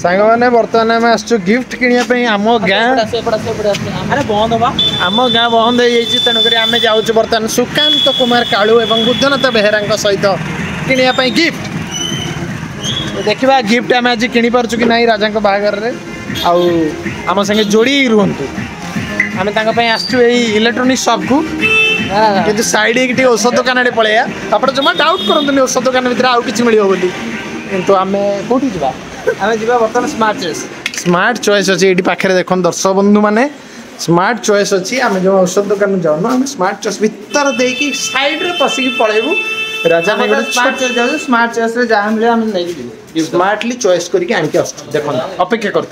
सांग मैंने बर्तमान आम आसु गिफ्ट किणी आम गाँ आम गाँ बंद हो तेणुक आम जाऊँ बर्तमान सुकांत कुमार कालू और बुद्धनाथ बेहेरा सहित किणी गिफ्ट देखा गिफ्ट आम आज कि पार्चु कि नहीं राजा बाहागर आम संगे जोड़ी रुहतु आम आसचु इलेक्ट्रोनिक शॉप को कि साइड औषध दुकान आड़े पलैया आप जमा डाउट करते औषध दुकान भर आउ कि मिल बोली किंतु आम कौटी जा आम जा बर्तमान स्मार्ट चॉइस अच्छी ये पाखे देख दर्शक बंधु मैंने स्मार्ट चॉइस अच्छी आम जो औषध दुकान जाऊन आम स्मार्ट चॉइस भर देकी साइड रे पशिक पलैबू राजा स्मार्ट चॉइस जहाँ मिले आम स्मार्टली चॉइस करके आनिक देख अपेक्षा कर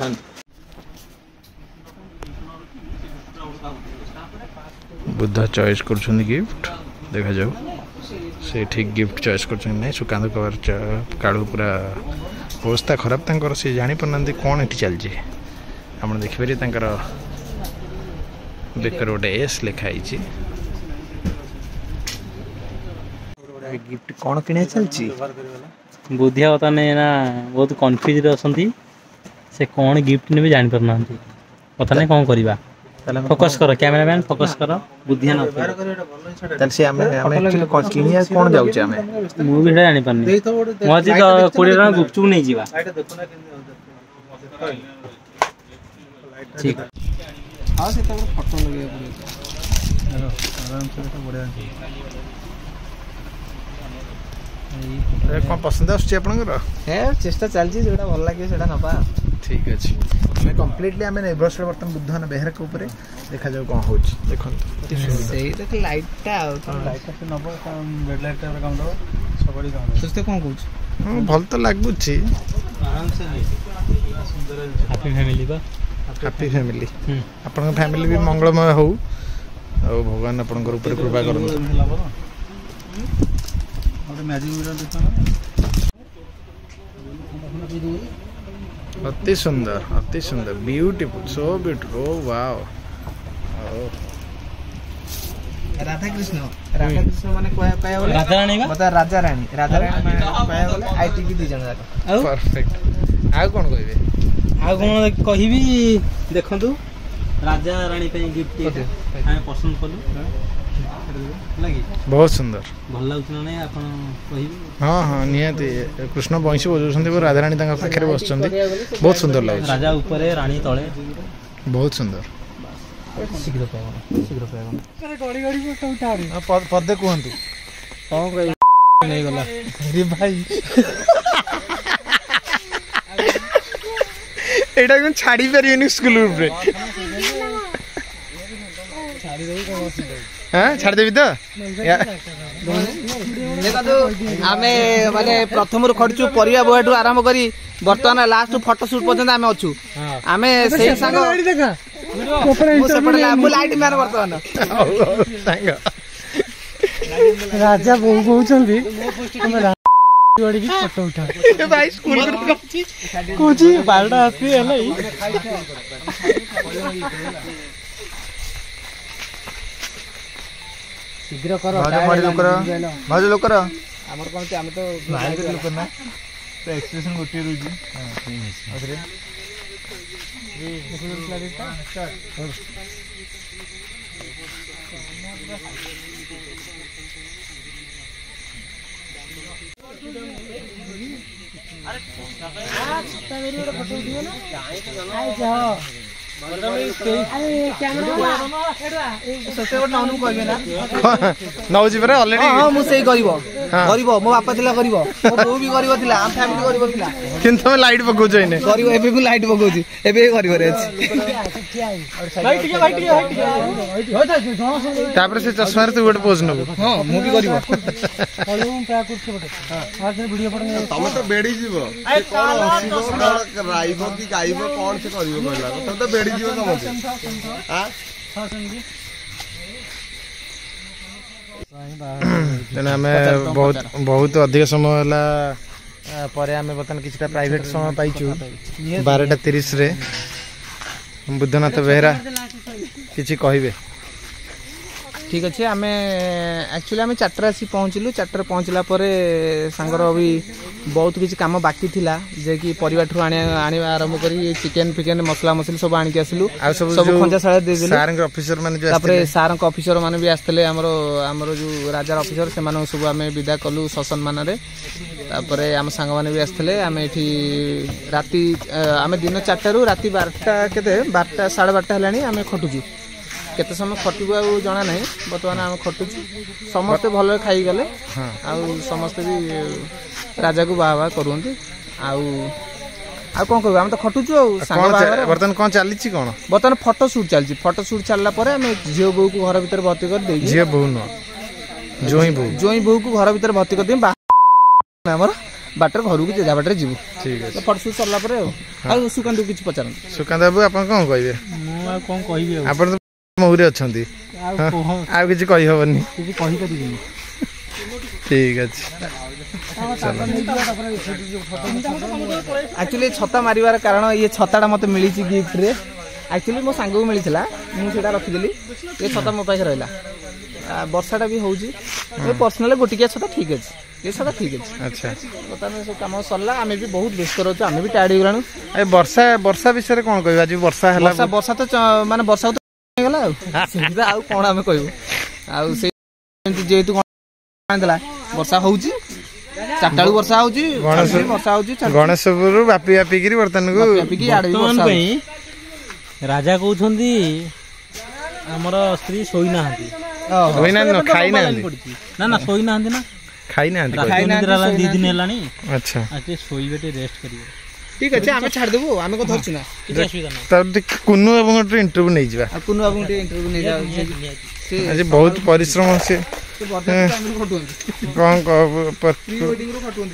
बुद्धा चॉइस कर गिफ्ट देखा जाऊ से ठीक गिफ्ट चॉइस कर सुकांत कवर काढ़ू पूरा अवस्था खराब तंकर से जानी पारना कौन ये चलती आप देखिए बेकर गोटे एस लिखाई गिफ्ट कौन कि चलती बुद्धिया बर्तमान ना बहुत कन्फ्यूज अच्छा से कौन गिफ्ट ने भी जानी पारना बर्तमान कौन करवा फोकस कर कैमरामैन फोकस कर बुद्धिया न कौन जाऊँ आम मुझे जानी पारनी मजी तो 20 टका गुपचुप नहीं जीवा ठीक हां से तो फोटो लगे आराम से बढ़िया कौन पसंद आपर चेष्टा चलती जो भल लगे से नवा ठीक अच्छे हमें कम्प्लीटली आम निर्भरशील बर्तमान बुद्धन बेहरा के ऊपर देखा जाऊ कौन हो देखो लाइटा कौन कौन भल तो लगुच हैप्पी फैमिली आपण फैमिली भी मंगलमय हो भगवान आपण कृपा कर अति सुंदर beautiful so beautiful oh wow Radha Krishna माने कहया बोले राधा रानी बता राजा रानी कहया बोले आईटीबी दी जण जाक परफेक्ट आ कोन कहबी देखंतु राजा रानी पे गिफ्ट हम पसंद कलु बहुत सुंदर भल लगुना नहीं आपन कहबी हाँ हाँ निहाती कृष्ण बंशी बजाउछन्ती और राधा रानी तंका पाखरे बसछन्ती बहुत सुंदर लागछ राजा ऊपर रानी तळे बहुत सुंदर शीघ्र पागन अरे गड़ी गड़ी फोटो उठा रे पदे कहंतु कौन कह नहीं गला अरे भाई एटा कोन छाड़ी परियनी स्कूल रे छाड़ी देई को हाँ छाड़ देवी तो आमे माने प्रथम खड़चु परिया बोहाटू आरंभ करी बर्तमान लास्ट फोटो शूट पर्यंत आमे अच्छु आमे से संग लाइट मैन बर्तमान राजा बो कहउछंती जोड़ी की फोटो उठा ए भाई स्कूल कोची 12टा आसी हलै शीघ्र कर भाज लोकर हमर कोन हम तो भाई लोकर ना तो एक्सप्रेशन गोटी रुजी अरे नौजी परे ऑलरेडी हां मु सेही करिवो मो बापा थिला करिवो मो बो भी करिवो थिला हम फैमिली करिवो थिला किंतु हम लाइट पकोछ इने करिवो एबे मु लाइट पकोछ एबे करिवो रे तापर से चश्मा रे तू गोटे पोज नबो हां मु भी करिवो तमे तो बेडी जीवो कोन हसिबो राइबो की गाइबो कोन से करिवो कहला तमे तो बेडी जीवो समझ हां बहुत बहुत अधिक समय है आम बर्तमान किसी प्राइवेट समय पाइचु 12:30 रे बुद्धनाथ बेहरा किसी कहे ठीक अच्छे आम एक्चुअली आम 4 आसी पहुँचलु 4 पहुँचला सांगर भी बहुत किसी काम बाकी थिला जे कि परिवार ठू आने आरंभ करी चिकेन फिकेन मसला मसली सब आनिक आसलु सब खंजा शाला दे देलु सारंग ऑफिसर माने जो तापर सारंग ऑफिसर माने भी आस्तले हमरो जो राजा ऑफिसर से माने सब आमे विदा कलु ससन मानरे तापर आम सांग माने भी आस्तले आमे एठी राती आमे दिन 4 रु राती 12टा केते 12टा 12:30 हलानी आमे खटुजु केते समय खटुबा जना नहीं बर्तमान आम खटुचु समस्ते भल खाई गले समस्ते भी राजा को बाहा करुँच कौन कर तो खटुचु बर्तमान कौन चली कौन बर्तमान फोटो शूट चलती फोटो शूट चलला झील बो को घर भीतर भर्ती कर दे झील बो न जोई बो को घर भीतर भर्ती कर दे बाटर घर को जेजा बाटर जीवु ठीक है फोटो शूट सरला सुकांत को किसी पचार सुकांत बाबू आप कौन कहे कौन कह आप मुहूर्ते अच्छा आ किसी कही हबनी ठीक अच्छे एक्चुअली छता मारिवार कारण ये छताटा मत मिली गिफ्ट रे एक्चुअली मो सांग को मिलता मुझे रखीदेली ये छता मो पाखे रहा वर्षाटा भी हूँ पर्सनाल गोटिकिया छता ठीक अच्छे ये छता ठीक अच्छे अच्छा बर्तमान सब कम सरला आम भी बहुत व्यस्त रोचु आम भी टायर्ड हो गलानु वर्षा वर्षा विषय कौन कह आज वर्षा है वर्षा तो माने वर्षा तो गला आ कौन आम कहू जेहेतु वर्षा हूँ 4टा वर्षा हूँ गणेशपुर बापी बापिकी बर्तमान को राजा कहते आमर स्त्री शोई ना खाई ना ना शोई ना ना खाई ना 2 दिन है अच्छा शोबे रेस्ट कर ठीक अच्छे आम छाड़ देबू आम को धरछु ना कुन्नू बाबू इंटरव्यू नहीं जा कुन्नू बाबू इंटरव्यू नहीं जा आज बहुत परिश्रम से कौन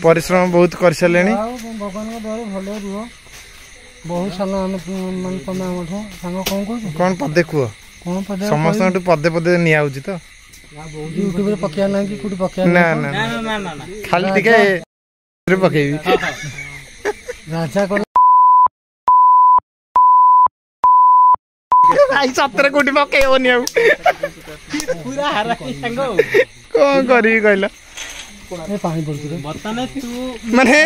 परिश्रम बहुत कर सारे बहुत साल कौन पदे कह समस्त पदे पदे निया तो यूट्यूब पकया ना कि कुछ पकया ना ना खाली टिके पकेबी राजा को आई 17 कोटी पकेबनी पूरा हारा सांग कौन करी कहला पानी पड़ती बर्तमान तू माने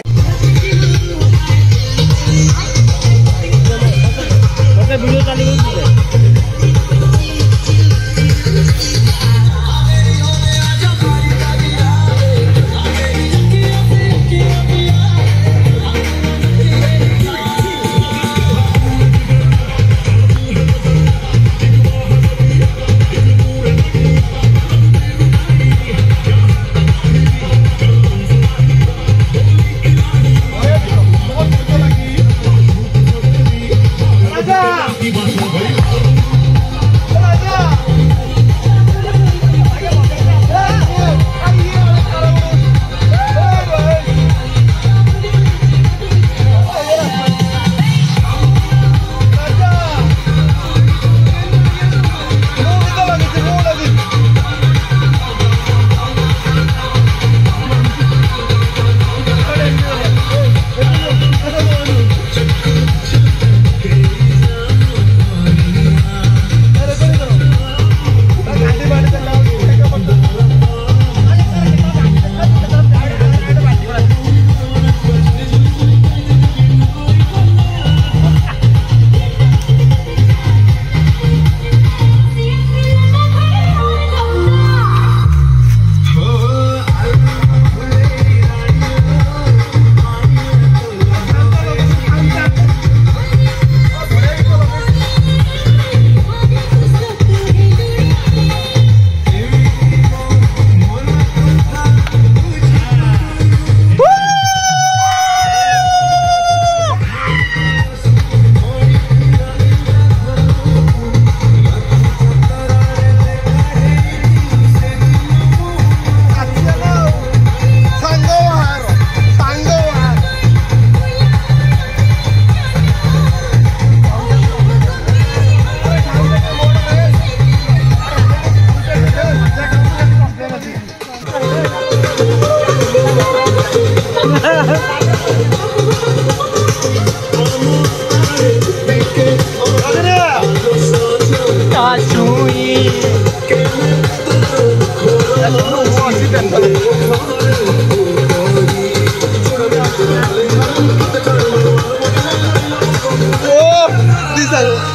वीडियो चली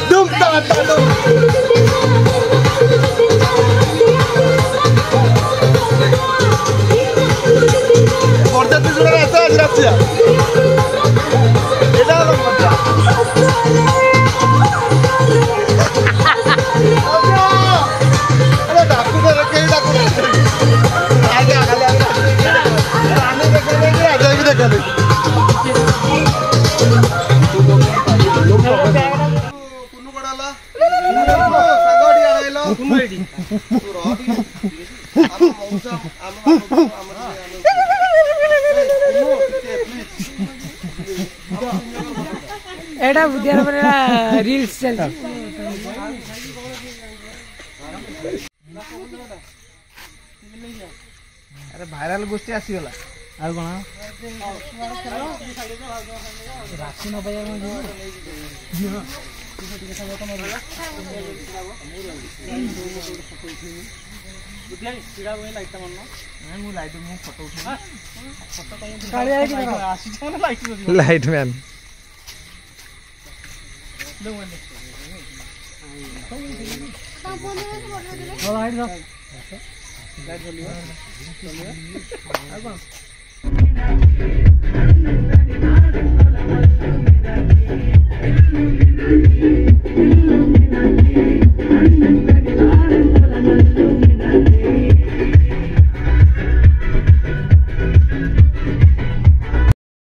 धूम बरजाती जुड़ा रहता है रातिया এটা হলো মজা আরে ডাকু ধরে কে ডাকু আগে আগে রানী দেখে দেখে আগে भी देखा दे କୁନୁ କଡ଼ାଲା ସାଙ୍ଗଡି ଆଇଲ କୁନୁଡି ତୁ ରହି ଆମ ମଉସା एटा बुद्धियार बनेला रील्स चल अरे भाइराल गोष्ठी आसीगला आ कोन ରାଶି ନ ପାଇବା लाइट मैन ଲାଇଟ୍